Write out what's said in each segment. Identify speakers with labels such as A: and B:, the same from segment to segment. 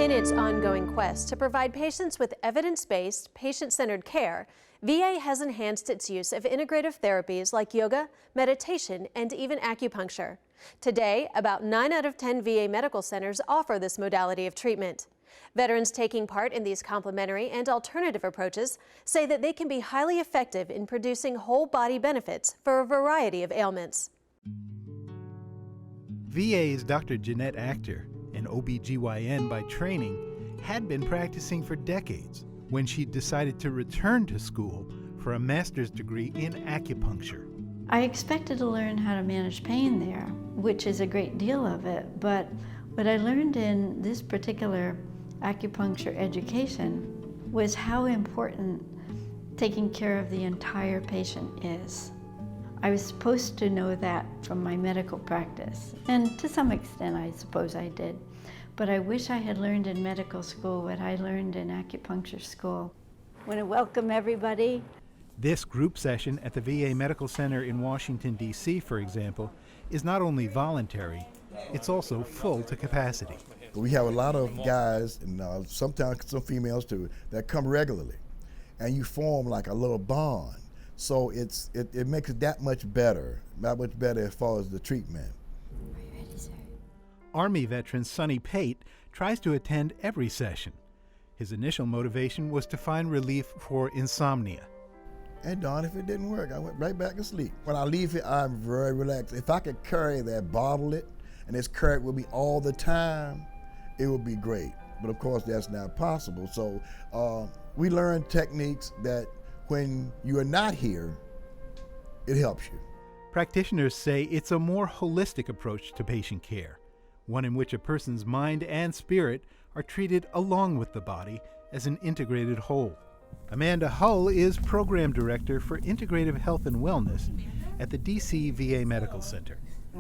A: In its ongoing quest to provide patients with evidence-based, patient-centered care, VA has enhanced its use of integrative therapies like yoga, meditation, and even acupuncture. Today, about 9 out of 10 VA medical centers offer this modality of treatment. Veterans taking part in these complementary and alternative approaches say that they can be highly effective in producing whole-body benefits for a variety of ailments.
B: VA's Dr. Jeanette Achter, an OB/GYN by training, had been practicing for decades when she decided to return to school for a master's degree in acupuncture.
C: I expected to learn how to manage pain there, which is a great deal of it, but what I learned in this particular acupuncture education was how important taking care of the entire patient is. I was supposed to know that from my medical practice, and to some extent I suppose I did. But I wish I had learned in medical school what I learned in acupuncture school. I want to welcome everybody.
B: This group session at the VA Medical Center in Washington, D.C., for example, is not only voluntary, it's also full to capacity.
D: We have a lot of guys, and sometimes some females too, that come regularly, and you form like a little bond. So it makes it that much better as far as the treatment.
C: Are you ready, sir?
B: Army veteran Sonny Pate tries to attend every session. His initial motivation was to find relief for insomnia.
D: And darn if it didn't work, I went right back to sleep. When I leave here, I'm very relaxed. If I could carry that, bottle it, and it's carried with me all the time, it would be great. But of course, that's not possible. So we learn techniques that when you are not here, it helps you.
B: Practitioners say it's a more holistic approach to patient care, one in which a person's mind and spirit are treated along with the body as an integrated whole. Amanda Hull is Program Director for Integrative Health and Wellness at the DC VA Medical Center.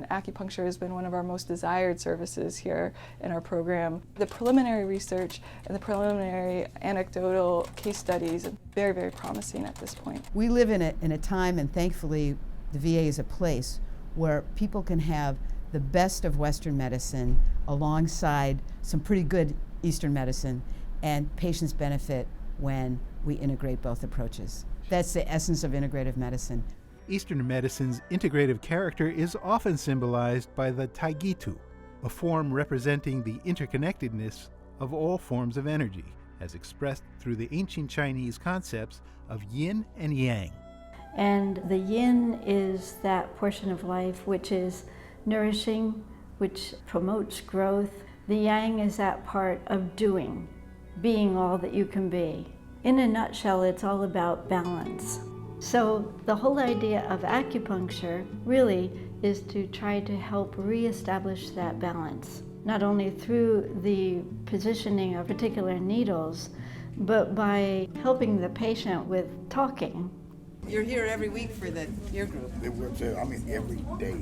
E: Acupuncture has been one of our most desired services here in our program. The preliminary research and the preliminary anecdotal case studies are very, very promising at this point.
F: We live in a time, and thankfully the VA is a place where people can have the best of Western medicine alongside some pretty good Eastern medicine, and patients benefit when we integrate both approaches. That's the essence of integrative medicine.
B: Eastern medicine's integrative character is often symbolized by the Taigitu, a form representing the interconnectedness of all forms of energy, as expressed through the ancient Chinese concepts of yin and yang.
C: And the yin is that portion of life which is nourishing, which promotes growth. The yang is that part of doing, being all that you can be. In a nutshell, it's all about balance. So the whole idea of acupuncture really is to try to help reestablish that balance, not only through the positioning of particular needles, but by helping the patient with talking.
G: You're here every week for the ear group.
D: It works, every day.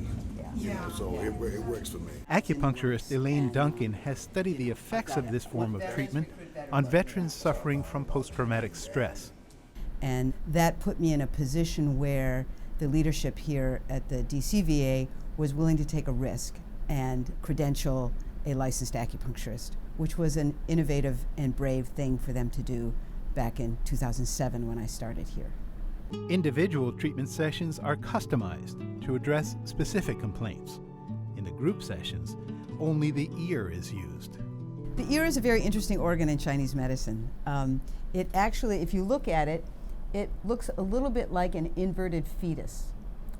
D: So it works for me.
B: Acupuncturist Elaine Duncan has studied the effects of this form of treatment on veterans suffering from post-traumatic stress.
F: And that put me in a position where the leadership here at the DC VA was willing to take a risk and credential a licensed acupuncturist, which was an innovative and brave thing for them to do back in 2007 when I started here.
B: Individual treatment sessions are customized to address specific complaints. In the group sessions, only the ear is used.
F: The ear is a very interesting organ in Chinese medicine. It actually, if you look at it, it looks a little bit like an inverted fetus,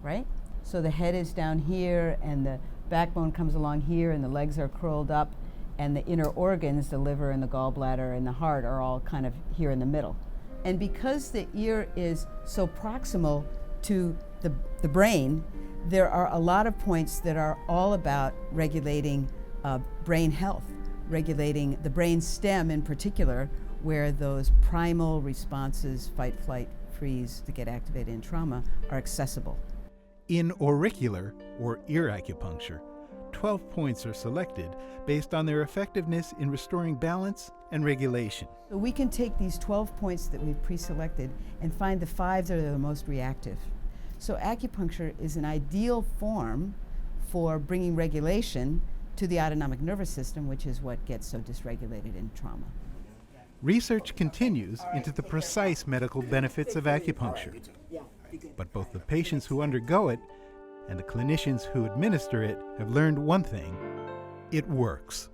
F: right? So the head is down here, and the backbone comes along here, and the legs are curled up, and the inner organs, the liver and the gallbladder and the heart, are all kind of here in the middle. And because the ear is so proximal to the brain, there are a lot of points that are all about regulating brain health, regulating the brain stem in particular, where those primal responses, fight, flight, freeze, that get activated in trauma, are accessible.
B: In auricular, or ear acupuncture, 12 points are selected based on their effectiveness in restoring balance and regulation.
F: So we can take these 12 points that we've pre-selected and find the 5 that are the most reactive. So acupuncture is an ideal form for bringing regulation to the autonomic nervous system, which is what gets so dysregulated in trauma.
B: Research continues into the precise medical benefits of acupuncture. But both the patients who undergo it and the clinicians who administer it have learned one thing: it works.